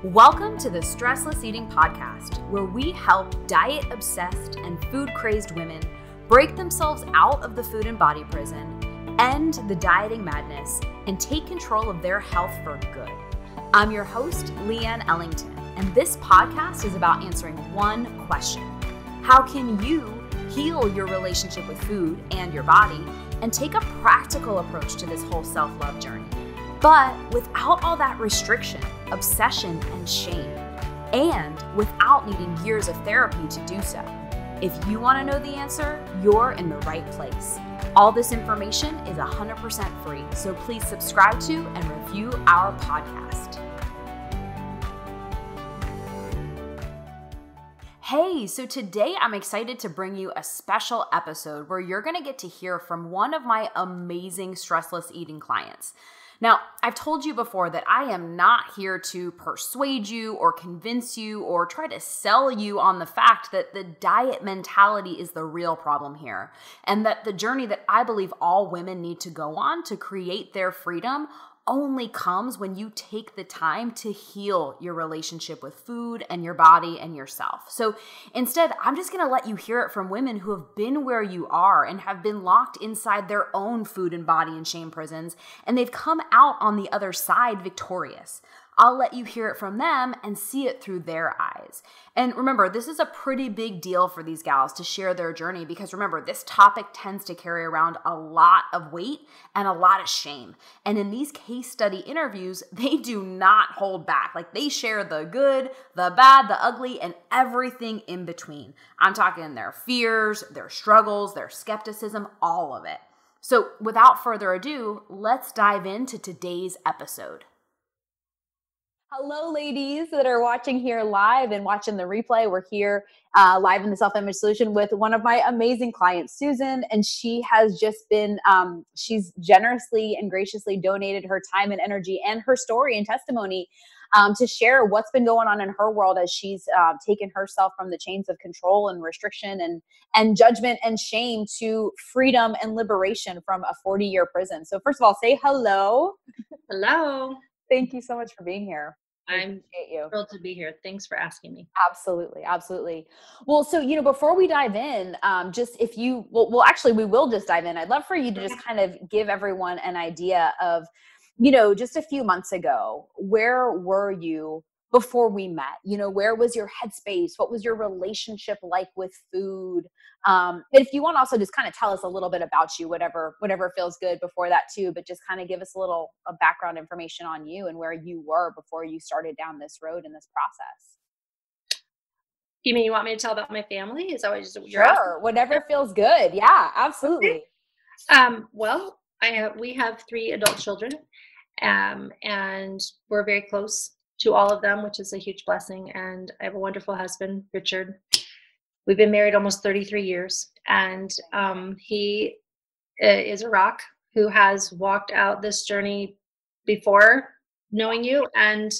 Welcome to the Stressless Eating Podcast, where we help diet-obsessed and food-crazed women break themselves out of the food and body prison, end the dieting madness, and take control of their health for good. I'm your host, Leanne Ellington, and this podcast is about answering one question. How can you heal your relationship with food and your body and take a practical approach to this whole self-love journey, but without all that restriction, obsession, and shame, and without needing years of therapy to do so? If you want to know the answer, you're in the right place. All this information is 100% free, so please subscribe to and review our podcast. Hey, so today I'm excited to bring you a special episode where you're going to get to hear from one of my amazing stressless eating clients. Now, I've told you before that I am not here to persuade you or convince you or try to sell you on the fact that the diet mentality is the real problem here, and that the journey that I believe all women need to go on to create their freedom only comes when you take the time to heal your relationship with food and your body and yourself. So instead, I'm just going to let you hear it from women who have been where you are and have been locked inside their own food and body and shame prisons, and they've come out on the other side victorious. I'll let you hear it from them and see it through their eyes. And remember, this is a pretty big deal for these gals to share their journey because remember, this topic tends to carry around a lot of weight and a lot of shame. And in these case study interviews, they do not hold back. Like, they share the good, the bad, the ugly, and everything in between. I'm talking their fears, their struggles, their skepticism, all of it. So without further ado, let's dive into today's episode. Hello, ladies that are watching here live and watching the replay. We're here live in the Self-Image Solution with one of my amazing clients, Susan, and she has just been, she's generously and graciously donated her time and energy and her story and testimony to share what's been going on in her world as she's taken herself from the chains of control and restriction and judgment and shame to freedom and liberation from a 40-year prison. So first of all, say hello. Hello. Thank you so much for being here. I'm thrilled to be here. Thanks for asking me. Absolutely. Absolutely. Well, so, before we dive in, just if you, actually, we will just dive in. I'd love for you to just kind of give everyone an idea of, just a few months ago, where were you before we met? Where was your headspace? What was your relationship like with food? If you want to also just kind of tell us a little bit about you, whatever feels good before that too, but just kind of give us a background information on you and where you were before you started down this road in this process. You mean you want me to tell about my family? Is that what you're Sure, asking? whatever feels good. Yeah, absolutely. Well, we have 3 adult children, and we're very close to all of them, which is a huge blessing. And I have a wonderful husband, Richard. We've been married almost 33 years, and he is a rock who has walked out this journey before knowing you and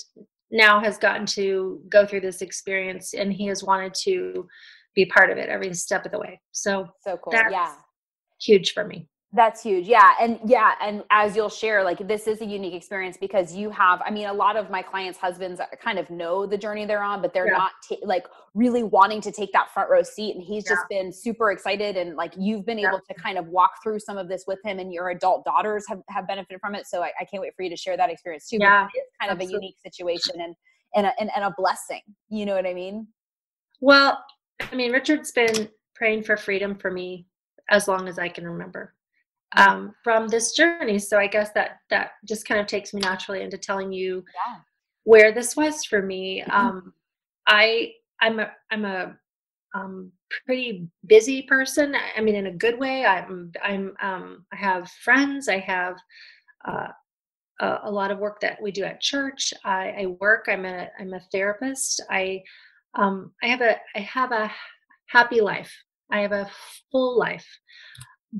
now has gotten to go through this experience, and he has wanted to be part of it every step of the way. So cool. That's yeah. huge for me. That's huge. Yeah. And as you'll share, like, this is a unique experience because you have, a lot of my clients' husbands kind of know the journey they're on, but they're not really wanting to take that front row seat. And he's just been super excited. And like, you've been able to kind of walk through some of this with him, and your adult daughters have benefited from it. So I can't wait for you to share that experience too. Yeah, but it's kind of a unique situation and a blessing. You know what I mean? Well, Richard's been praying for freedom for me as long as I can remember. From this journey. So I guess that just kind of takes me naturally into telling you where this was for me. I'm a pretty busy person. In a good way. I have friends. I have a lot of work that we do at church. I work. I'm a therapist. I have a happy life. I have a full life.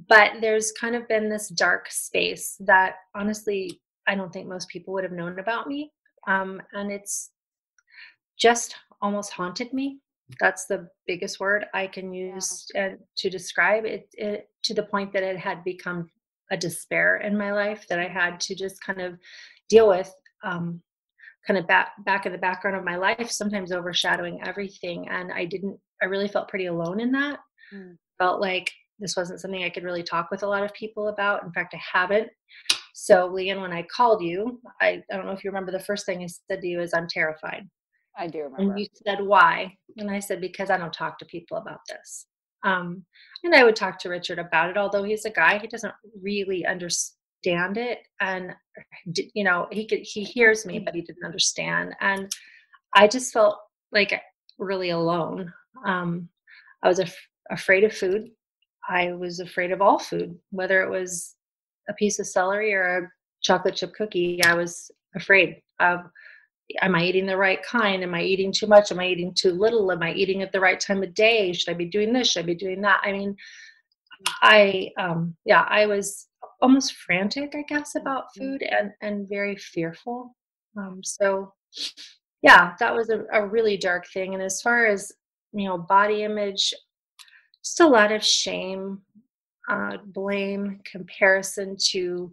But there's kind of been this dark space that honestly, I don't think most people would have known about me. And it's just almost haunted me. That's the biggest word I can use to describe it, to the point that it had become a despair in my life that I had to just kind of deal with. kind of back in the background of my life, sometimes overshadowing everything. And I really felt pretty alone in that. Mm. Felt like this wasn't something I could really talk with a lot of people about. In fact, I haven't. So, Leanne, when I called you, I don't know if you remember, the first thing I said to you is, I'm terrified. I do And remember. you said, why? And I said, because I don't talk to people about this. And I would talk to Richard about it, although he's a guy, he doesn't really understand it. And, he hears me, but he didn't understand. And I just felt like really alone. I was afraid of food. I was afraid of all food, whether it was a piece of celery or a chocolate chip cookie. I was afraid of, am I eating the right kind? Am I eating too much? Am I eating too little? Am I eating at the right time of day? Should I be doing this? Should I be doing that? I mean, I was almost frantic, I guess, about food and very fearful. So yeah, that was a really dark thing. And as far as, body image, just a lot of shame, blame, comparison to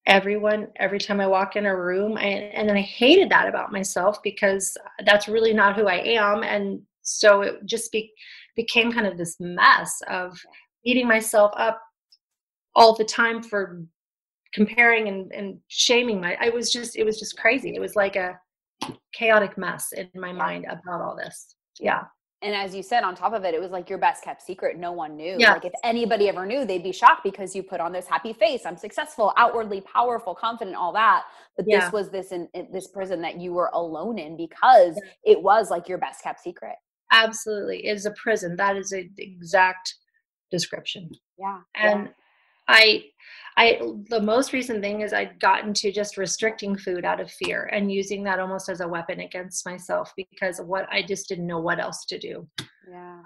everyone every time I walk in a room. And then I hated that about myself because that's really not who I am. And so it just became kind of this mess of beating myself up all the time for comparing and shaming it was just crazy. It was like a chaotic mess in my mind about all this. Yeah. And as you said, on top of it, it was like your best kept secret. No one knew. Yeah. Like if anybody ever knew, they'd be shocked because you put on this happy face. I'm successful, outwardly powerful, confident, all that. But Yeah. this was this prison that you were alone in because it was like your best kept secret. Absolutely. It is a prison. That is an exact description. Yeah. And the most recent thing is I'd gotten to just restricting food out of fear and using that almost as a weapon against myself because I just didn't know what else to do. Yeah.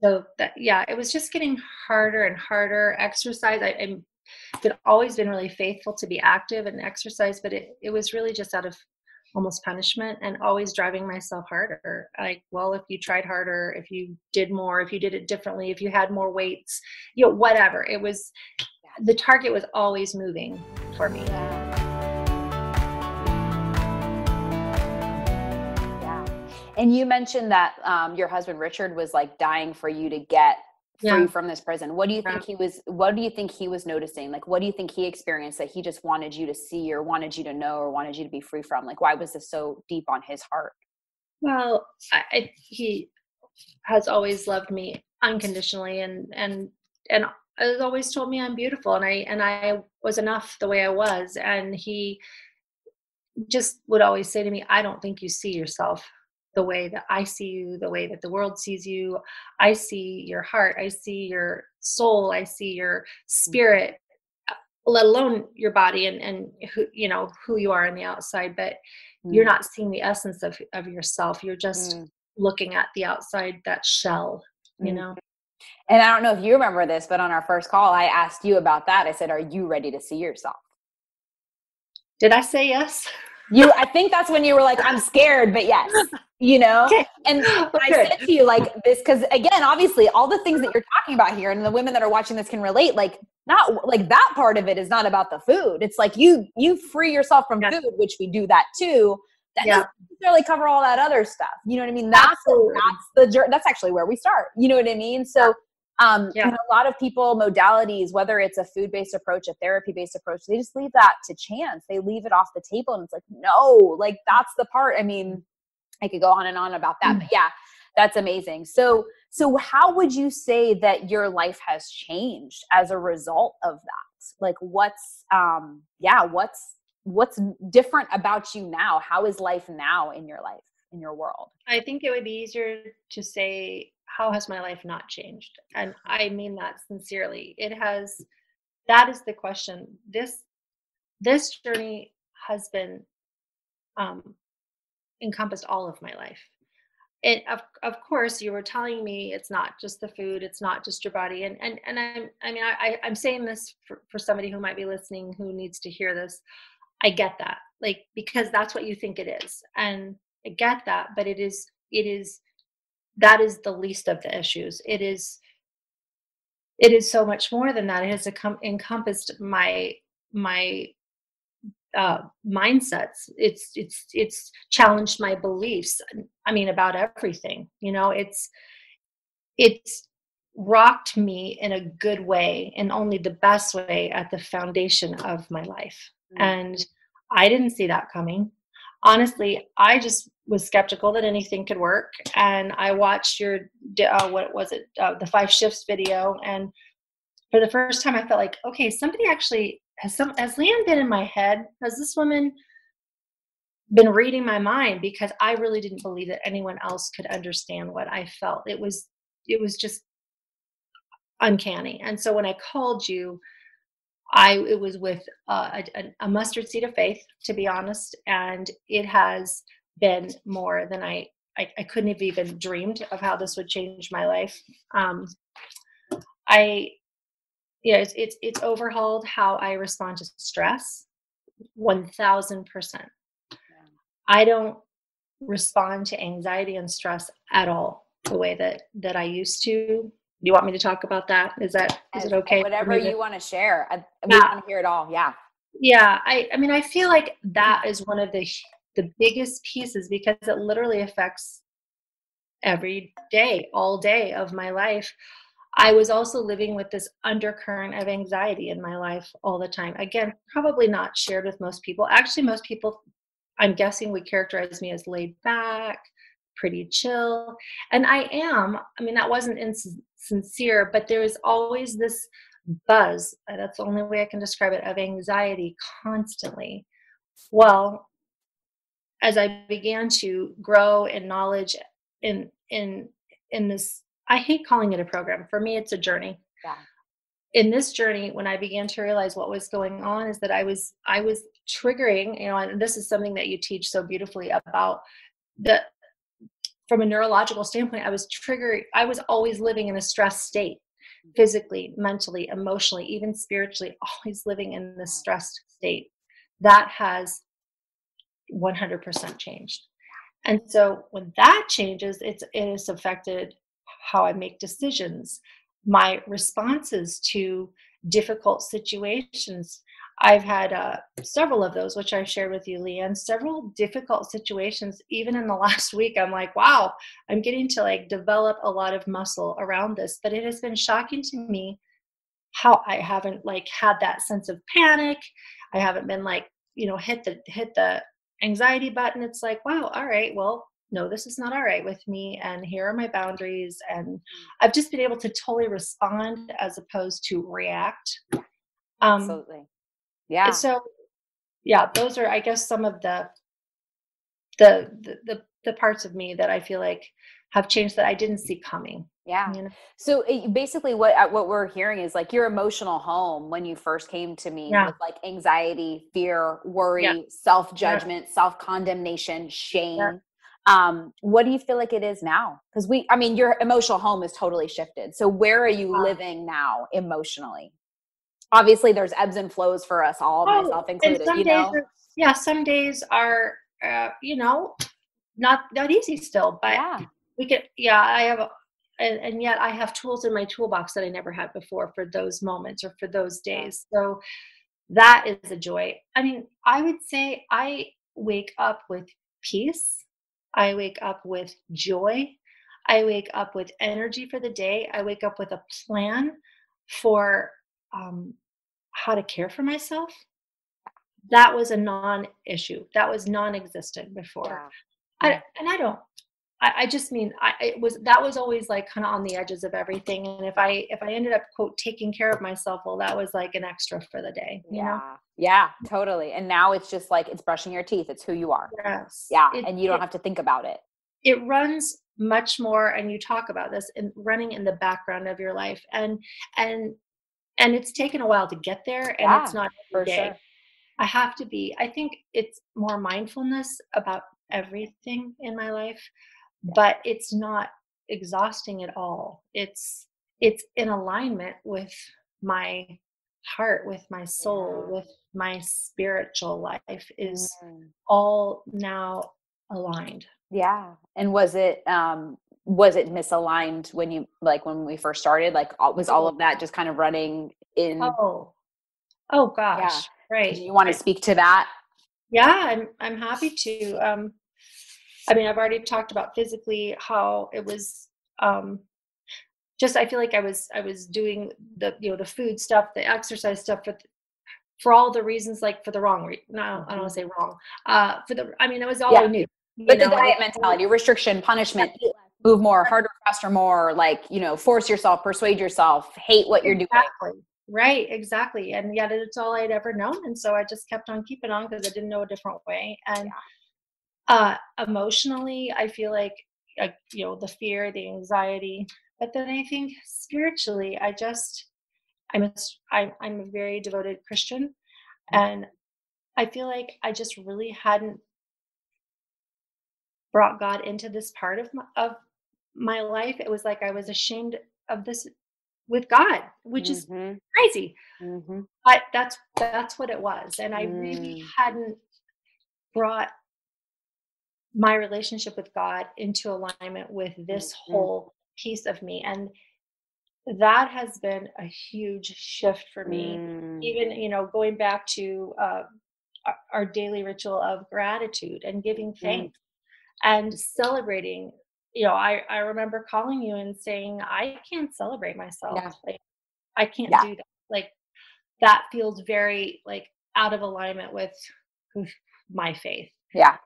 So it was just getting harder and harder. Exercise, I've always been really faithful to be active and exercise, but it was really just out of almost punishment and always driving myself harder. Like, well, if you tried harder, if you did more, if you did it differently, if you had more weights, whatever. It was, the target was always moving for me. Yeah. And you mentioned that your husband, Richard, was like dying for you to get free from this prison. What do you think he was noticing? Like, what do you think he experienced that he just wanted you to see or wanted you to know or wanted you to be free from? Like, why was this so deep on his heart? Well, he has always loved me unconditionally and has always told me I'm beautiful and I was enough the way I was. And he just would always say to me, I don't think you see yourself the way that I see you, the way that the world sees you. I see your heart. I see your soul. I see your spirit, let alone your body and who you are on the outside. But you're not seeing the essence of yourself. You're just looking at the outside, that shell, And I don't know if you remember this, but on our first call, I asked you about that. I said, are you ready to see yourself? Did I say yes? I think that's when you were like, I'm scared, but yes, Okay. And I said to you like this, because again, obviously all the things that you're talking about here and the women that are watching this can relate, like not like that part of it is not about the food. It's like you free yourself from food, which we do that too. That doesn't necessarily cover all that other stuff. You know what I mean? That's actually where we start. You know what I mean? So a lot of people, modalities, whether it's a food-based approach, a therapy-based approach, they just leave that to chance. They leave it off the table and it's like, no, like that's the part. I mean, I could go on and on about that, but yeah, that's amazing. So how would you say that your life has changed as a result of that? Like what's different about you now? How is life now in your life, in your world? I think it would be easier to say, how has my life not changed? And I mean that sincerely. That is the question. This journey has been encompassed all of my life. And of course, you were telling me it's not just the food, it's not just your body. And I'm saying this for somebody who might be listening who needs to hear this. I get that, like, because that's what you think it is. And I get that, but that is the least of the issues. It is so much more than that. It has encompassed my mindsets. It's challenged my beliefs. I mean, about everything. It's rocked me in a good way, and only the best way, at the foundation of my life. And I didn't see that coming. Honestly, I just was skeptical that anything could work. And I watched your, what was it, the 5 shifts video. And for the first time, I felt like, okay, somebody actually has Leanne been in my head? Has this woman been reading my mind? Because I really didn't believe that anyone else could understand what I felt. It was just uncanny. And so when I called you, it was with a mustard seed of faith, to be honest, and it has been more than I couldn't have even dreamed of how this would change my life. I it's overhauled how I respond to stress, 1000%. I don't respond to anxiety and stress at all the way that I used to. You want me to talk about that? Is it okay? Whatever you want to share. We Yeah. want to hear it all. Yeah. Yeah. I mean, I feel like that is one of the biggest pieces, because it literally affects every day, all day of my life. I was also living with this undercurrent of anxiety in my life all the time. Again, probably not shared with most people. Actually, most people, I'm guessing, would characterize me as laid back, pretty chill. And I am. I mean, that wasn't insincere, but there was always this buzz. That's the only way I can describe it, of anxiety constantly. Well, as I began to grow in knowledge in this, I hate calling it a program. For me, it's a journey. Yeah. In this journey, when I began to realize what was going on, is that I was triggering, and this is something that you teach so beautifully about, the from a neurological standpoint, I was always living in a stress state, physically, mentally, emotionally, even spiritually, always living in this stressed state. That has 100% changed. And so when that changes, it has affected how I make decisions, my responses to difficult situations. I've had several of those, which I've shared with you, Leanne, several difficult situations. Even in the last week, I'm like, wow, I'm getting to develop a lot of muscle around this. But it has been shocking to me how I haven't had that sense of panic. I haven't been hit the anxiety button. It's like, wow, all right, well, no, this is not all right with me, and here are my boundaries. And I've just been able to totally respond as opposed to react. Absolutely. Yeah. So yeah, those are, I guess, some of the parts of me that I feel like have changed that I didn't see coming. Yeah. So basically what we're hearing is your emotional home when you first came to me was anxiety, fear, worry, self-judgment, self-condemnation, shame. What do you feel like it is now? Because your emotional home is totally shifted. So where are you living now emotionally? Obviously there's ebbs and flows for us all, myself included, some days are, not easy still, but I have, and yet I have tools in my toolbox that I never had before for those moments or for those days. So that is a joy. I mean, I would say I wake up with peace. I wake up with joy. I wake up with energy for the day. I wake up with a plan for how to care for myself. That was a non-issue. That was non-existent before. I just mean, that was always kind of on the edges of everything. And if I ended up, quote, taking care of myself, well, that was like an extra for the day, you know? Yeah, totally. And now it's just it's brushing your teeth. It's who you are. Yes. Yeah. And you don't have to think about it. It runs much more, and you talk about this, in running in the background of your life. And it's taken a while to get there, and it's not every day. Sure. I think it's more mindfulness about everything in my life, but it's not exhausting at all. It's in alignment with my heart, with my soul, with my spiritual life, is all now aligned. Yeah. And was it misaligned when you, when we first started, was all of that just kind of running in? Oh gosh. Yeah. Right. Do you want to speak to that? Yeah, I'm happy to. I mean, I've already talked about physically how it was, um, just I feel like I was doing the, the food stuff, the exercise stuff for all the reasons, like for the wrong no, I don't want Mhm. to say wrong. For the I mean, it was all Yeah. I knew. But the It was diet mentality, restriction, punishment, eat less, move more, harder, faster, more, like, force yourself, persuade yourself, hate what you're doing. exactly right, exactly. And yet it's all I'd ever known. And so I just kept on keeping on because I didn't know a different way. And emotionally, I feel like, the fear, the anxiety, but then I think spiritually, I'm a very devoted Christian, and I feel like I just really hadn't brought God into this part of my life. It was like I was ashamed of this with God, which is Mhm. crazy, Mhm. but that's what it was, and I really Mm. hadn't brought my relationship with God into alignment with this Mhm. whole piece of me, and that has been a huge shift for me. Mm. Even, going back to our daily ritual of gratitude and giving Mhm. thanks and celebrating. I remember calling you and saying, I can't celebrate myself. Yeah. Like, I can't Yeah. do that. Like, that feels very, like, out of alignment with who- my faith. Yeah.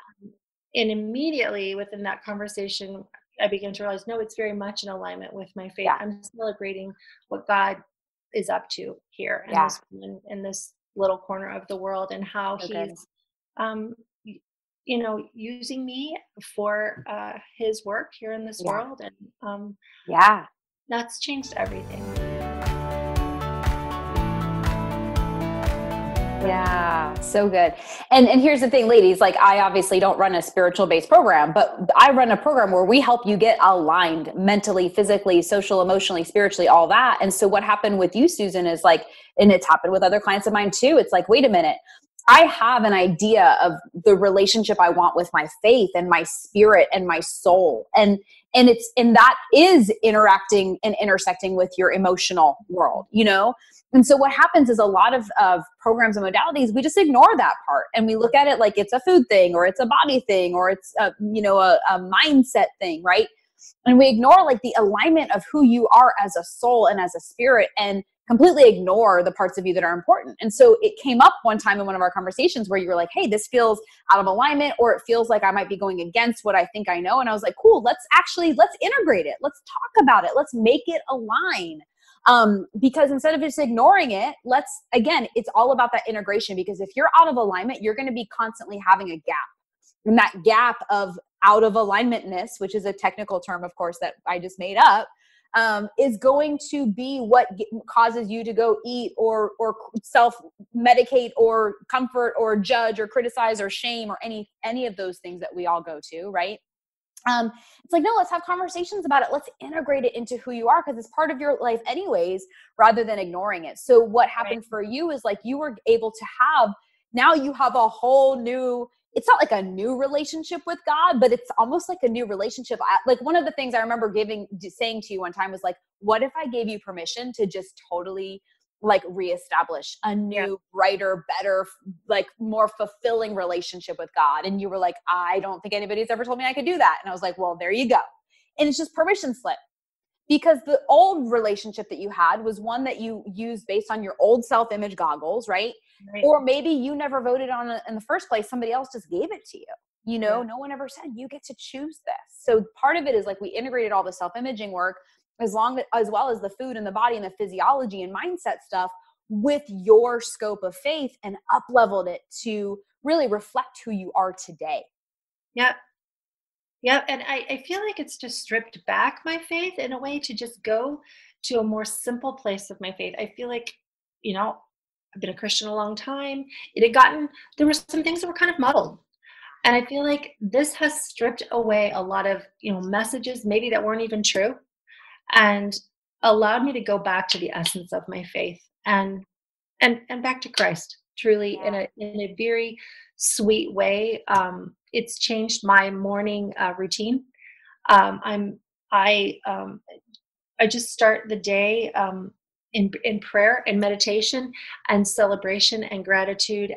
And immediately within that conversation, I began to realize, no, it's very much in alignment with my faith. Yeah. I'm celebrating what God is up to here in Yeah. this in this little corner of the world, and how So He's, good. um, using me for His work here in this Yeah. world, and Yeah. that's changed everything. Yeah, so good. And here's the thing, ladies, like I obviously don't run a spiritual based program, but I run a program where we help you get aligned mentally, physically, social, emotionally, spiritually, all that. And so what happened with you, Susan, is like, and it's happened with other clients of mine too. It's like, wait a minute. I have an idea of the relationship I want with my faith and my spirit and my soul. And that is interacting and intersecting with your emotional world, And so what happens is a lot of programs and modalities, we just ignore that part and we look at it like it's a food thing or it's a body thing or it's a mindset thing, right? And we ignore like the alignment of who you are as a soul and as a spirit, and completely ignore the parts of you that are important. And so it came up one time in one of our conversations where you were like, hey, this feels out of alignment, or it feels like I might be going against what I think I know. And I was like, cool, let's integrate it. Let's talk about it. Let's make it align. Because instead of just ignoring it, it's all about that integration, because if you're out of alignment, you're going to be constantly having a gap. And that gap of out of alignmentness, which is a technical term, of course, that I just made up, is going to be what causes you to go eat or self medicate or comfort or judge or criticize or shame or any of those things that we all go to, right? It's like, no, let's have conversations about it. Let's integrate it into who you are, because it's part of your life anyways, rather than ignoring it. So what Right. happened for you is like you were able to now you have a whole new, it's not like a new relationship with God, but it's almost like a new relationship. Like one of the things I remember saying to you one time was like, what if I gave you permission to just totally like reestablish a Yeah. new, brighter, better, like more fulfilling relationship with God? And you were like, I don't think anybody's ever told me I could do that. And I was like, well, there you go. And it's just permission slip, because the old relationship that you had was one that you used based on your old self-image goggles, right? Right. Or maybe you never voted on it in the first place. Somebody else just gave it to you. Yeah. No one ever said you get to choose this. So part of it is like we integrated all the self-imaging work as well as the food and the body and the physiology and mindset stuff with your scope of faith, and up leveled it to really reflect who you are today. Yep. Yep. And I feel like it's just stripped back my faith in a way to just go to a more simple place of my faith. I feel like, you know, I've been a Christian a long time. There were some things that were kind of muddled. And I feel like this has stripped away a lot of, messages maybe that weren't even true, and allowed me to go back to the essence of my faith, and back to Christ, truly, in Yeah. a very sweet way. It's changed my morning routine. Um, I'm I I just start the day in prayer and meditation and celebration and gratitude,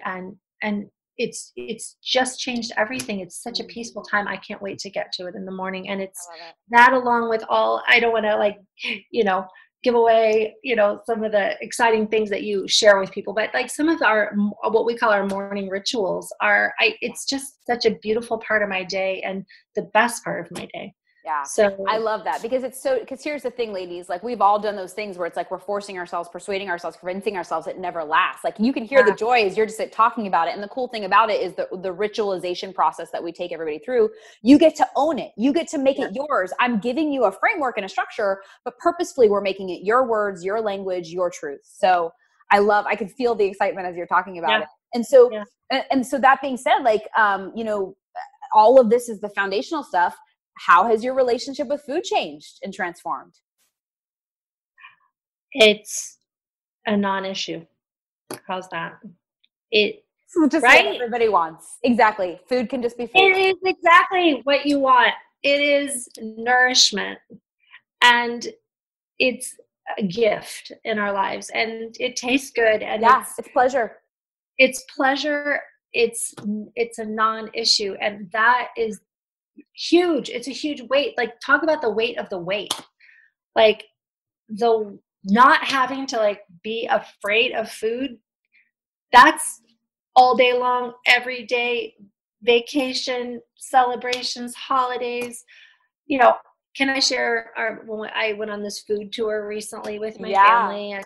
and it's just changed everything. It's such a peaceful time. I can't wait to get to it in the morning. And it's I love it. that, along with all, I don't want to like, give away, some of the exciting things that you share with people, but like some of our, what we call our morning rituals it's just such a beautiful part of my day and the best part of my day. Yeah. So I love that because here's the thing, ladies, like we've all done those things where it's like we're forcing ourselves, persuading ourselves, convincing ourselves it never lasts. Like you can hear the joys, you're just like, talking about it. And the cool thing about it is the ritualization process that we take everybody through. You get to own it. You get to make it yours. I'm giving you a framework and a structure, but purposefully we're making it your words, your language, your truth. So I can feel the excitement as you're talking about it. And so, and so that being said, like, all of this is the foundational stuff. How has your relationship with food changed and transformed? It's a non-issue. How's that? It's just what everybody wants. Exactly. Food can just be food. It is exactly what you want. It is nourishment, and it's a gift in our lives, and it tastes good. And it's pleasure. It's pleasure. It's a non-issue, and that is huge. It's a huge weight. Like, talk about the weight of the weight. Like, the not having to like be afraid of food. That's all day long, every day, vacation, celebrations, holidays. Can I share when I went on this food tour recently with my family? And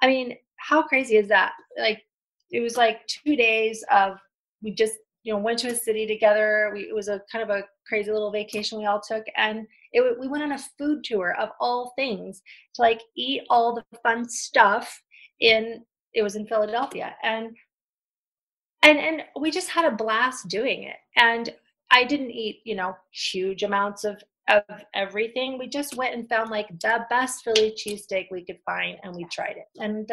I mean, how crazy is that? Like, it was like 2 days of, we just, went to a city together. It was a kind of a crazy little vacation we all took. And we went on a food tour of all things to like eat all the fun stuff it was in Philadelphia. And we just had a blast doing it. And I didn't eat, huge amounts of everything. We just went and found like the best Philly cheesesteak we could find, and we tried it. And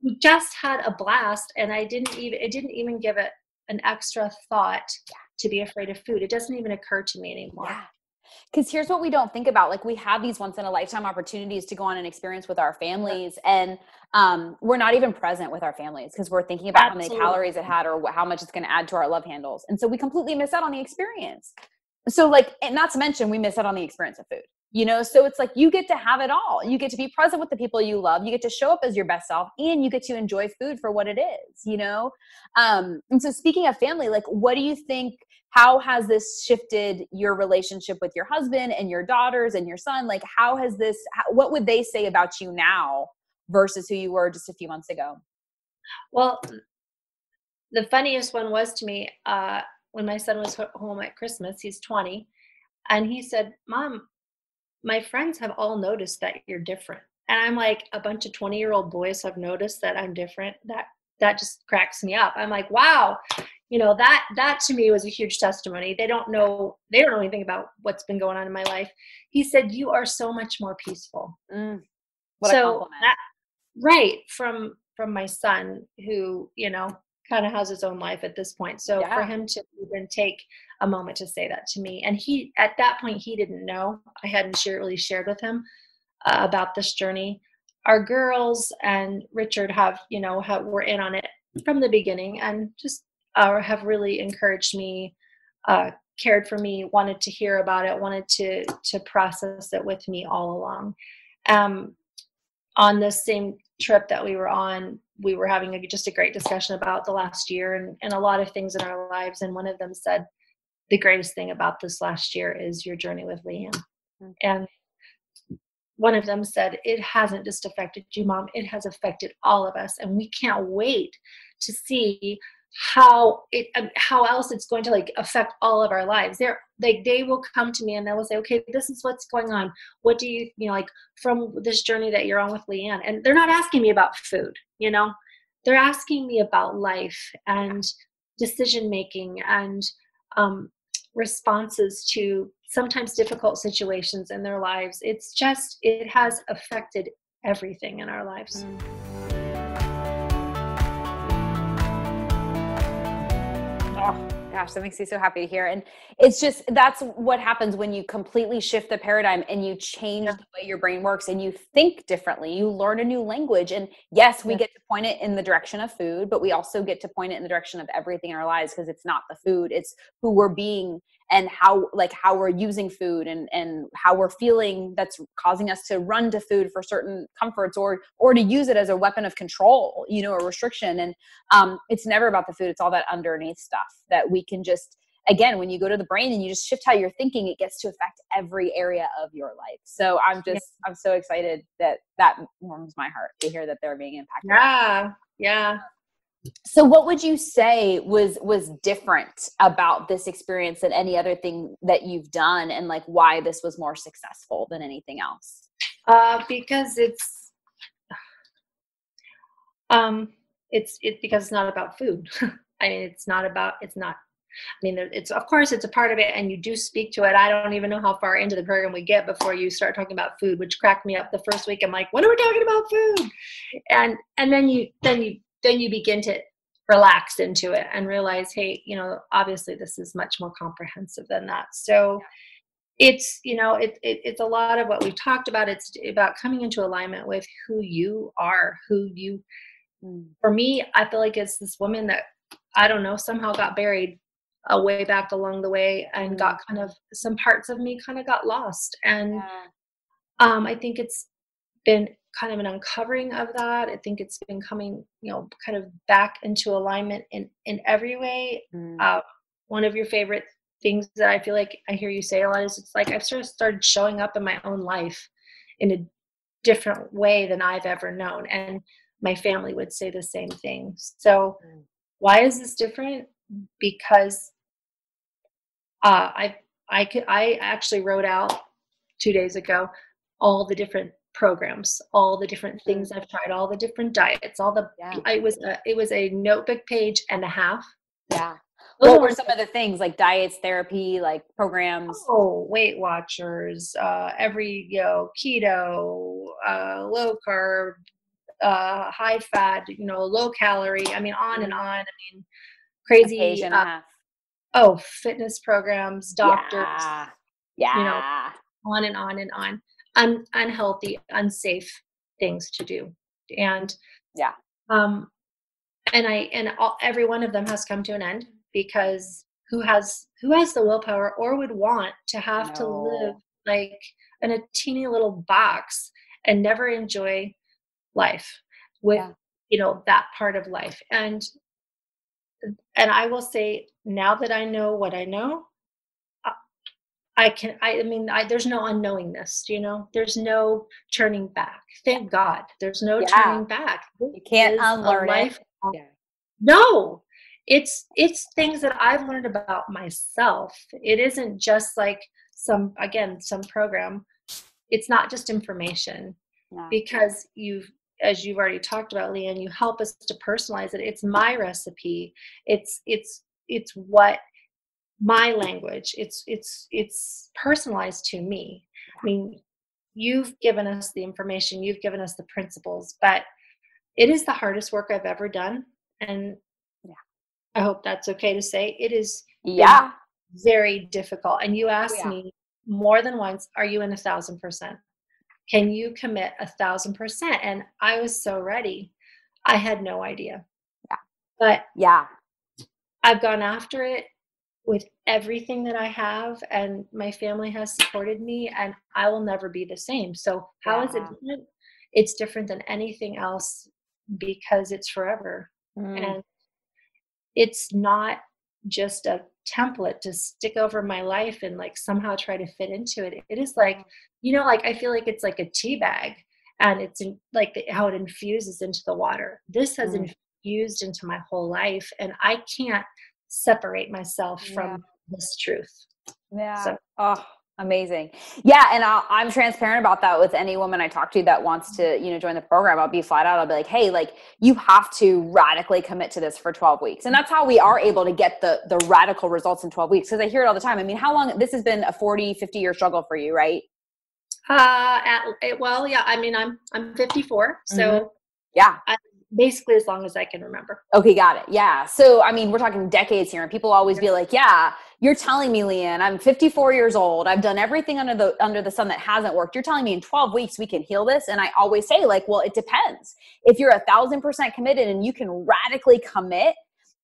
we just had a blast. And it didn't even give it an extra thought to be afraid of food. It doesn't even occur to me anymore. Yeah. Because here's what we don't think about. Like, we have these once in a lifetime opportunities to go on an experience with our families. And we're not even present with our families because we're thinking about how many calories it had or how much it's going to add to our love handles. And so we completely miss out on the experience. So like, and not to mention, we miss out on the experience of food. So it's like, you get to have it all. You get to be present with the people you love. You get to show up as your best self, and you get to enjoy food for what it is, And so speaking of family, like, what do you think, how has this shifted your relationship with your husband and your daughters and your son? Like, what would they say about you now versus who you were just a few months ago? Well, the funniest one was to me, when my son was home at Christmas. He's 20. And he said, "Mom, my friends have all noticed that you're different." And I'm like, a bunch of 20-year-old boys have noticed that I'm different? That just cracks me up. I'm like, wow, that to me was a huge testimony. They don't know anything about what's been going on in my life. He said, "You are so much more peaceful." What a compliment. From my son, who, kind of has his own life at this point. So for him to even take a moment to say that to me, and at that point, he didn't know. I hadn't really shared with him about this journey. Our girls and Richard were in on it from the beginning, and just have really encouraged me, cared for me, wanted to hear about it, wanted to process it with me all along. On this same trip that we were on, we were having just a great discussion about the last year and a lot of things in our lives. And one of them said, "The greatest thing about this last year is your journey with Leanne." Mm-hmm. And one of them said, "It hasn't just affected you, Mom. It has affected all of us. And we can't wait to see how else it's going to like affect all of our lives." They will come to me and they will say, "Okay, this is what's going on. What do you, like from this journey that you're on with Leanne?" And they're not asking me about food, they're asking me about life and decision making and responses to sometimes difficult situations in their lives. It has affected everything in our lives. Gosh, that makes me so happy to hear. And it's just, that's what happens when you completely shift the paradigm and you change Yeah. the way your brain works and you think differently. You learn a new language. And yes, we Yeah. get to point it in the direction of food, but we also get to point it in the direction of everything in our lives, because it's not the food, it's who we're being and how we're using food and how we're feeling, that's causing us to run to food for certain comforts, or to use it as a weapon of control, or restriction. And it's never about the food. It's all that underneath stuff that we can just, again, when you go to the brain and you just shift how you're thinking, it gets to affect every area of your life. So I'm so excited that warms my heart to hear that they're being impacted. Yeah. Yeah. So what would you say was different about this experience than any other thing that you've done, and like why this was more successful than anything else? Because it's because it's not about food. I mean, it's not, it's, of course it's a part of it, and you do speak to it. I don't even know how far into the program we get before you start talking about food, which cracked me up the first week. I'm like, when are we talking about food? And then you begin to relax into it and realize, hey, obviously this is much more comprehensive than that. So it's, it's a lot of what we've talked about. It's about coming into alignment with who you are, for me, I feel like it's this woman that, I don't know, somehow got buried way back along the way, and got kind of, some parts of me kind of got lost. And I think it's been kind of an uncovering of that. I think it's been coming, kind of back into alignment in every way. One of your favorite things that I feel like I hear you say a lot is, it's like I've sort of started showing up in my own life in a different way than I've ever known. And my family would say the same thing. So why is this different? Because I actually wrote out 2 days ago all the different programs, all the different things I've tried, all the different diets, it was a notebook page and a half. Yeah. What were some of the things, like diets, therapy, like programs? Oh, Weight Watchers, keto, low carb, high fat, low calorie. I mean, on and on. I mean, crazy. A page and a half. Fitness programs, doctors. Yeah. On and on and on. Unhealthy, unsafe things to do, and every one of them has come to an end, because who has the willpower, or would want to have to live like in a teeny little box and never enjoy life with that part of life. And I will say, now that I know what I know, there's no unknowingness, there's no turning back. Thank God there's no turning back. You can't unlearn it. No, it's things that I've learned about myself. It isn't just like some program. It's not just information, because as you've already talked about, Leanne, you help us to personalize it. It's my recipe. It's what my language. It's personalized to me. I mean, you've given us the information, you've given us the principles, but it is the hardest work I've ever done. And I hope that's okay to say. It is very difficult. And you asked me more than once, are you in 1,000%? Can you commit 1,000%? And I was so ready. I had no idea. But I've gone after it with everything that I have, and my family has supported me, and I will never be the same. So how is it different? It's different than anything else, because it's forever. And it's not just a template to stick over my life and like somehow try to fit into it. It is like, I feel like it's like a tea bag, and it's how it infuses into the water. This has infused into my whole life, and I can't separate myself from this truth. Amazing. Yeah. And I'm transparent about that with any woman I talk to that wants to, join the program. I'll be flat out. I'll be like, hey, like, you have to radically commit to this for 12 weeks. And that's how we are able to get the radical results in 12 weeks. Cause I hear it all the time. I mean, how long, this has been a 40, 50-year struggle for you, right? I mean, I'm 54. So basically as long as I can remember. Okay, got it. Yeah. So, I mean, we're talking decades here, and people always be like, yeah, you're telling me, Leanne, I'm 54 years old. I've done everything under the sun that hasn't worked. You're telling me in 12 weeks we can heal this? And I always say, like, well, it depends. If you're 1,000% committed and you can radically commit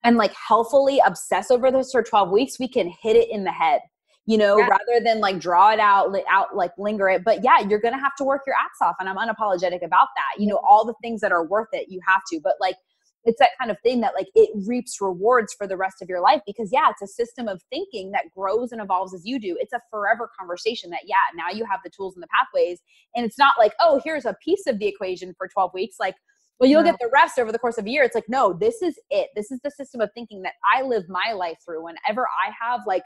and like healthfully obsess over this for 12 weeks, we can hit it in the head, Yeah. rather than like draw it out, like linger it. But yeah, you're going to have to work your ass off. And I'm unapologetic about that. All the things that are worth it, you have to. But like, it's that kind of thing that like it reaps rewards for the rest of your life, because yeah, it's a system of thinking that grows and evolves as you do. It's a forever conversation that, yeah, now you have the tools and the pathways. And it's not like, oh, here's a piece of the equation for 12 weeks. Like, well, you'll get the rest over the course of a year. It's like, no, this is it. This is the system of thinking that I live my life through. Whenever I have like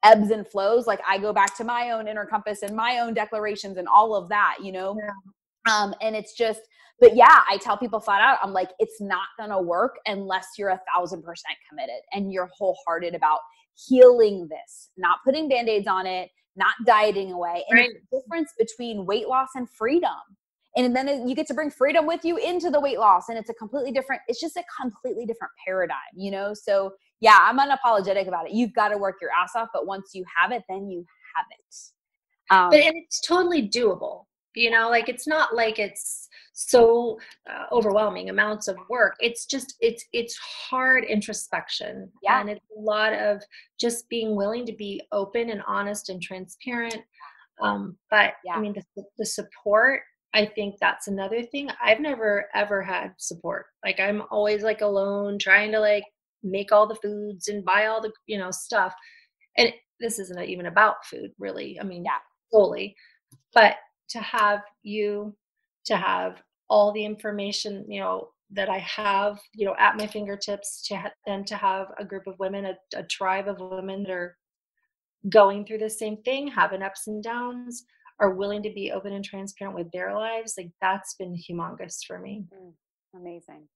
ebbs and flows, like I go back to my own inner compass and my own declarations and all of that, Yeah. And it's just, but yeah, I tell people flat out, I'm like, it's not going to work unless you're 1,000% committed and you're wholehearted about healing this, not putting Band-Aids on it, not dieting away. And Right. it's the difference between weight loss and freedom. And then you get to bring freedom with you into the weight loss. And it's just a completely different paradigm, So yeah, I'm unapologetic about it. You've got to work your ass off, but once you have it, then you have it. And it's totally doable. Like it's not like it's so overwhelming amounts of work. It's just, it's hard introspection. Yeah. And it's a lot of just being willing to be open and honest and transparent. But Yeah. I mean, the support, I think that's another thing. I've never, ever had support. Like I'm always like alone trying to like make all the foods and buy all the, stuff. And this isn't even about food really. I mean, Yeah. solely, but to have to have all the information, that I have, at my fingertips, and to have a group of women, a tribe of women that are going through the same thing, having ups and downs, are willing to be open and transparent with their lives. Like that's been humongous for me. Amazing.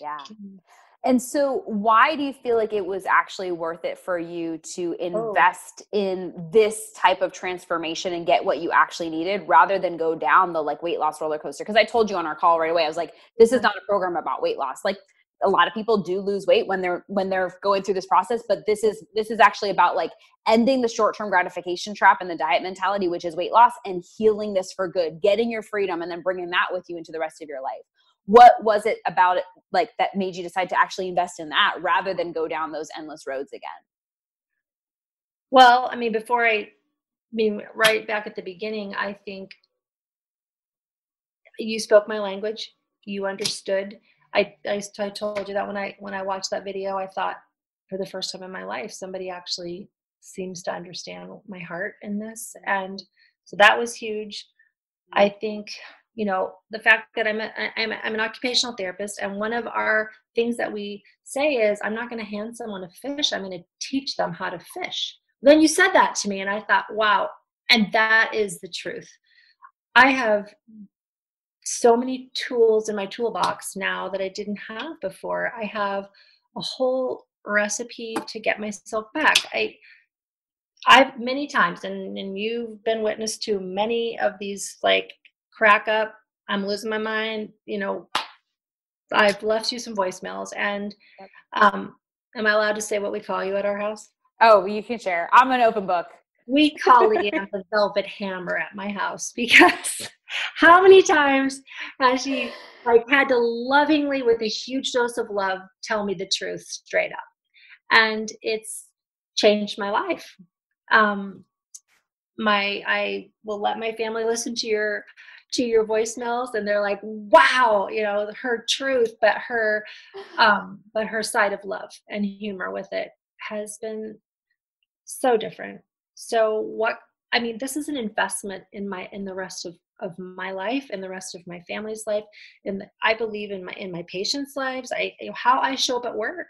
Yeah. Mhm. And so why do you feel like it was actually worth it for you to invest in this type of transformation and get what you actually needed rather than go down the like weight loss roller coaster? Because I told you on our call right away, I was like, this is not a program about weight loss. Like a lot of people do lose weight when they're going through this process, but this is actually about like ending the short-term gratification trap and the diet mentality, which is weight loss, and healing this for good, getting your freedom and then bringing that with you into the rest of your life. What was it about it like that made you decide to actually invest in that rather than go down those endless roads again? Well, I mean, right back at the beginning, I think you spoke my language. You understood. I told you that when I watched that video, I thought for the first time in my life, somebody actually seems to understand my heart in this. And so that was huge. I think, the fact that I'm an occupational therapist, and one of our things that we say is, I'm not going to hand someone a fish. I'm going to teach them how to fish. Then you said that to me and I thought, wow. And that is the truth. I have so many tools in my toolbox now that I didn't have before. I have a whole recipe to get myself back. I've many times, and you've been witness to many of these, like, crack up, I'm losing my mind, I've left you some voicemails. And am I allowed to say what we call you at our house? Oh, you can share. I'm an open book. We call Leanne the velvet hammer at my house, because how many times has she like had to lovingly, with a huge dose of love, tell me the truth straight up. And it's changed my life. I will let my family listen to your voicemails, and they're like, wow, her truth, but her side of love and humor with it has been so different. So this is an investment in the rest of my life and the rest of my family's life. And I believe in my patients' lives. How I show up at work,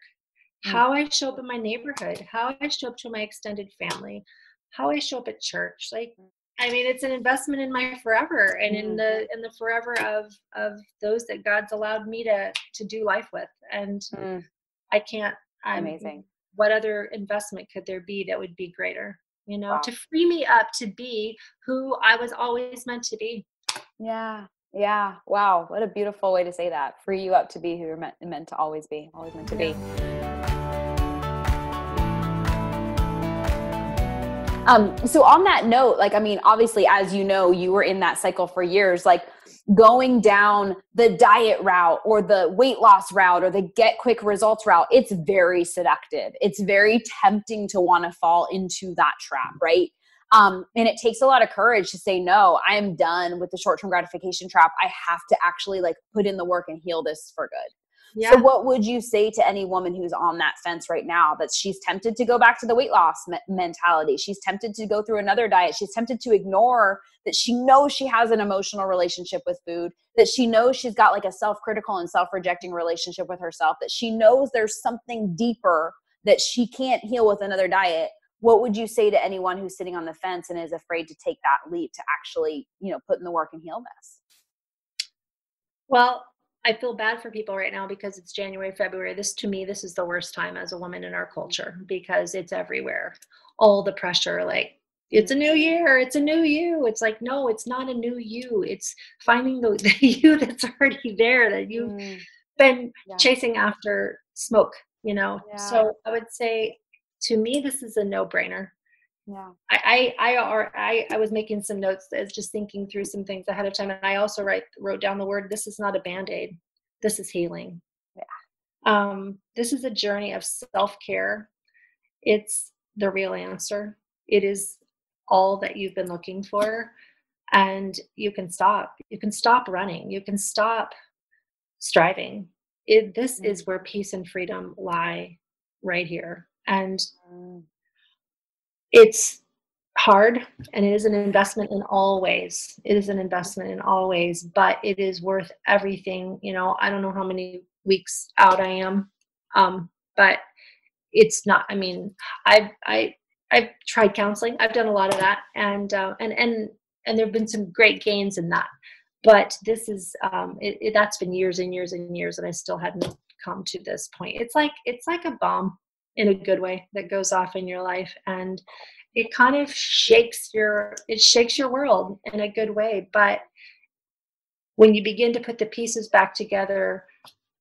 how I show up in my neighborhood, how I show up to my extended family, how I show up at church. It's an investment in my forever, and in the forever of those that God's allowed me to do life with. And I can't, Amazing. what other investment could there be that would be greater, Wow. to free me up to be who I was always meant to be. Yeah. Yeah. Wow. What a beautiful way to say that. Free you up to be who you're meant to always be, always meant to Yeah. be. So on that note, like, I mean, obviously, as you know, you were in that cycle for years, like going down the diet route or the weight loss route or the get quick results route. It's very seductive. It's very tempting to want to fall into that trap, right? And it takes a lot of courage to say, no, I am done with the short-term gratification trap. I have to actually like put in the work and heal this for good. So Yeah. what would you say to any woman who's on that fence right now, that she's tempted to go back to the weight loss mentality? She's tempted to go through another diet. She's tempted to ignore that she knows she has an emotional relationship with food, that she knows she's got like a self-critical and self-rejecting relationship with herself, that she knows there's something deeper that she can't heal with another diet. What would you say to anyone who's sitting on the fence and is afraid to take that leap to actually, put in the work and heal this? Well, I feel bad for people right now because it's January, February. To me, this is the worst time as a woman in our culture because it's everywhere. All the pressure, like, it's a new year, it's a new you. It's like, no, it's not a new you. It's finding the you that's already there, that you've Mm, been yeah. chasing after smoke. Yeah. So I would say, to me, this is a no-brainer. Yeah. I was making some notes as just thinking through some things ahead of time, and I also wrote down the word. This is not a band-aid. This is healing. Yeah. This is a journey of self-care. It's the real answer. It is all that you've been looking for, and you can stop. You can stop running. You can stop striving. This is where peace and freedom lie, right here, and Mm. it's hard, and it is an investment in all ways. It is an investment in all ways, but it is worth everything. I don't know how many weeks out I am, but it's not. I mean, I've tried counseling. I've done a lot of that, and there have been some great gains in that. But this is that's been years and years and years, and I still hadn't come to this point. It's like a bomb in a good way that goes off in your life, and it kind of shakes your world in a good way. But when you begin to put the pieces back together,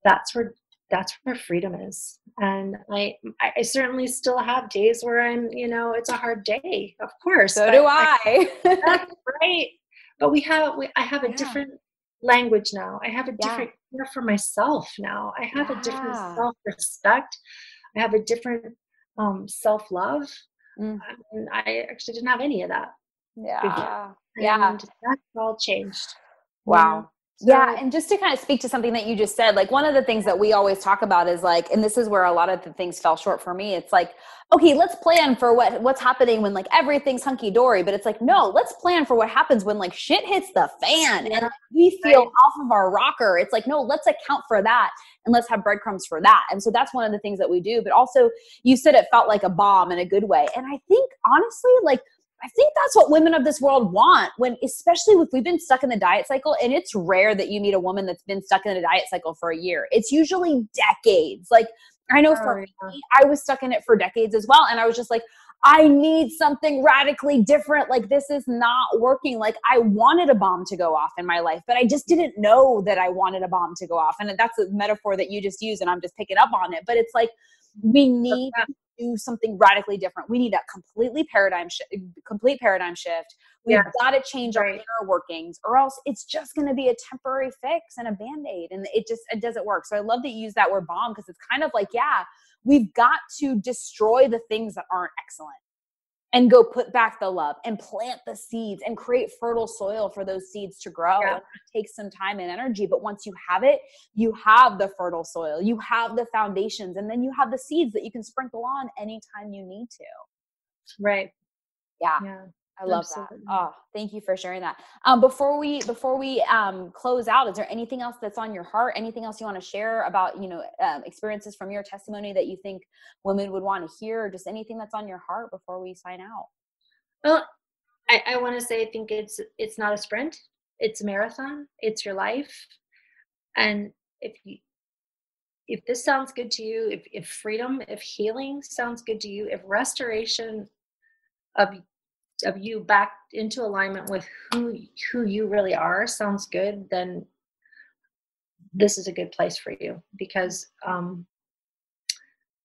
that's where that's where freedom is. And I certainly still have days where it's a hard day, of course, So but do I. that's right. But I have a Yeah. different language now. I have a Yeah. different care for myself now. I have a different Yeah. self-respect. I have a different self-love. Mm. And I actually didn't have any of that before. Yeah. Yeah. And that's all changed. Wow. Yeah. So And just to kind of speak to something that you just said, like one of the things that we always talk about is like, and this is where a lot of the things fell short for me. It's like, okay, let's plan for what's happening when like everything's hunky dory, but it's like, no, let's plan for what happens when like shit hits the fan and yeah, we feel right. off of our rocker. It's like, no, let's account for that and let's have breadcrumbs for that. And so that's one of the things that we do. But also you said it felt like a bomb in a good way. And I think honestly, like, I think that's what women of this world want, especially if we've been stuck in the diet cycle. And it's rare that you meet a woman that's been stuck in a diet cycle for a year. It's usually decades. Like, I know for Oh, yeah. me, I was stuck in it for decades as well. And I was just like, I need something radically different. Like, this is not working. Like, I wanted a bomb to go off in my life, but I just didn't know that I wanted a bomb to go off. And that's a metaphor that you just used, and I'm just picking up on it. But it's like, we need Yeah. do something radically different. We need a complete paradigm shift. We've Yes, got to change our right. inner workings, or else it's just going to be a temporary fix and a band-aid, and it doesn't work. So I love that you use that word bomb, because it's kind of like, yeah, we've got to destroy the things that aren't excellent and go put back the love and plant the seeds and create fertile soil for those seeds to grow. Yeah. And that takes some time and energy, but once you have it, you have the fertile soil, you have the foundations, and then you have the seeds that you can sprinkle on anytime you need to. Right. Yeah. Yeah. I love Absolutely. that. Oh, thank you for sharing that. Before we close out, is there anything else that's on your heart? Anything else you want to share about experiences from your testimony that you think women would want to hear, or just anything that's on your heart before we sign out? Well, I want to say, I think it's not a sprint. It's a marathon. It's your life. And if this sounds good to you, if freedom, if healing sounds good to you, if restoration of of you back into alignment with who you really are sounds good, then this is a good place for you, because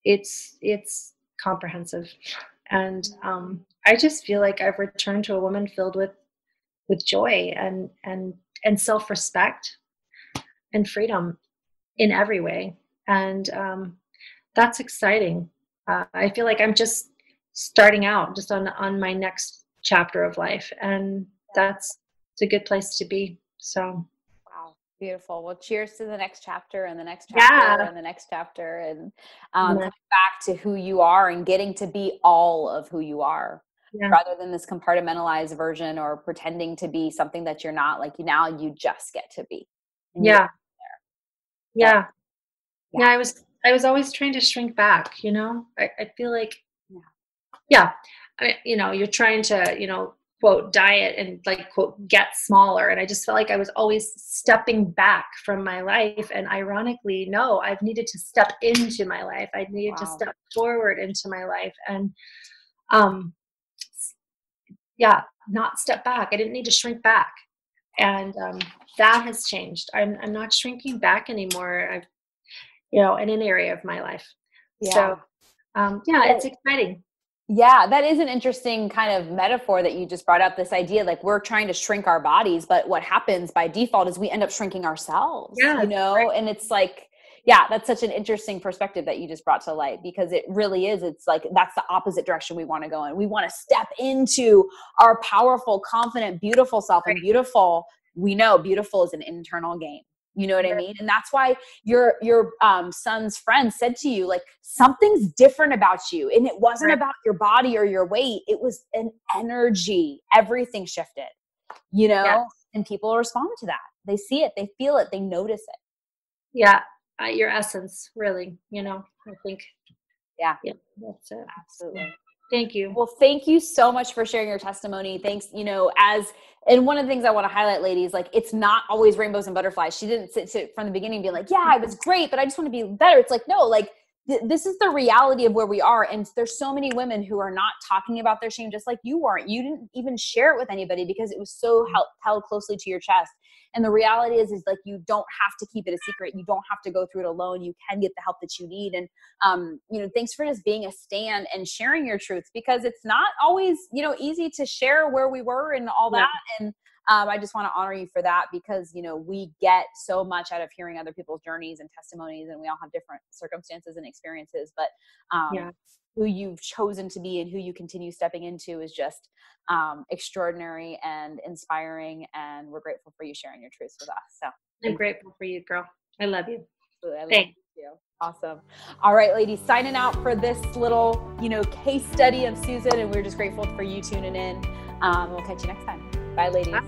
it's comprehensive. And I just feel like I've returned to a woman filled with joy and self-respect and freedom in every way. And that's exciting. I feel like I'm just starting out, just on my next chapter of life, and it's a good place to be. So Wow, beautiful. Well, cheers to the next chapter and the next chapter yeah, and the next chapter, and yeah, coming back to who you are and getting to be all of who you are, yeah, rather than this compartmentalized version or pretending to be something that you're not. Like now you just get to be. And you get yeah, there. So, yeah. yeah. Yeah, I was always trying to shrink back, you know? I feel like, Yeah. yeah, you're trying to, quote, diet and like, quote, get smaller. And I just felt like I was always stepping back from my life. And ironically, no, I've needed to step into my life. I needed to Wow. step forward into my life. And, um, yeah, not step back. I didn't need to shrink back. And that has changed. I'm not shrinking back anymore. I've in an area of my life. Yeah. So, yeah, it's exciting. Yeah, that is an interesting kind of metaphor that you just brought up, this idea like we're trying to shrink our bodies, but what happens by default is we end up shrinking ourselves, Yeah, right. and it's like, yeah, that's such an interesting perspective that you just brought to light, because it really is. It's like, that's the opposite direction we want to go in. We want to step into our powerful, confident, beautiful self, and beautiful, we know beautiful is an internal game. You know what I mean? And that's why your son's friend said to you, like, something's different about you. And it wasn't Right. about your body or your weight. It was an energy. Everything shifted, Yes. and people respond to that. They see it, they feel it, they notice it. Yeah. Your essence, really, I think, Yeah, yeah, that's it. absolutely. Thank you. Well, thank you so much for sharing your testimony. Thanks. And one of the things I want to highlight, ladies, like, it's not always rainbows and butterflies. She didn't sit from the beginning being like, yeah, it was great, but I just want to be better. It's like, no, like, this is the reality of where we are. And there's so many women who are not talking about their shame, just like you weren't. You didn't even share it with anybody because it was so held closely to your chest. And the reality is like, you don't have to keep it a secret. You don't have to go through it alone. You can get the help that you need. And, thanks for just being a stand and sharing your truths, because it's not always, easy to share where we were and all that. And I just want to honor you for that, because, we get so much out of hearing other people's journeys and testimonies, and we all have different circumstances and experiences, but who you've chosen to be and who you continue stepping into is just extraordinary and inspiring. And we're grateful for you sharing your truths with us. So I'm grateful for you, girl. I love you. I love Thanks. you. Awesome. All right, ladies, signing out for this little, case study of Susan, and we're just grateful for you tuning in. We'll catch you next time. Bye, ladies. Bye.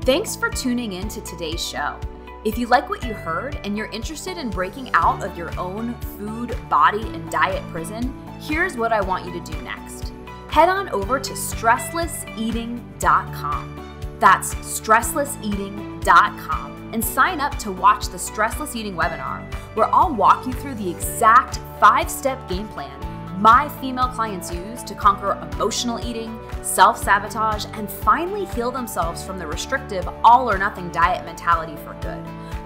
Thanks for tuning in to today's show. If you like what you heard and you're interested in breaking out of your own food, body, and diet prison, here's what I want you to do next. Head on over to stresslesseating.com. That's stresslesseating.com, and sign up to watch the Stressless Eating webinar, where I'll walk you through the exact 5-step game plan my female clients use to conquer emotional eating, self-sabotage, and finally heal themselves from the restrictive all-or-nothing diet mentality for good,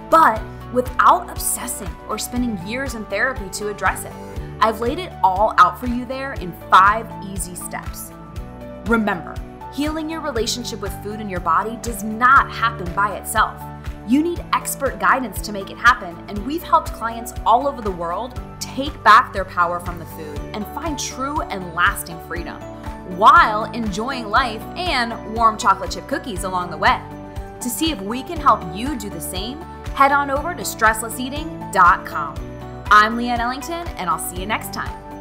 but without obsessing or spending years in therapy to address it. I've laid it all out for you there in 5 easy steps. Remember, healing your relationship with food and your body does not happen by itself. You need expert guidance to make it happen, and we've helped clients all over the world take back their power from the food and find true and lasting freedom, while enjoying life and warm chocolate chip cookies along the way. To see if we can help you do the same, head on over to stresslesseating.com. I'm Leanne Ellington, and I'll see you next time.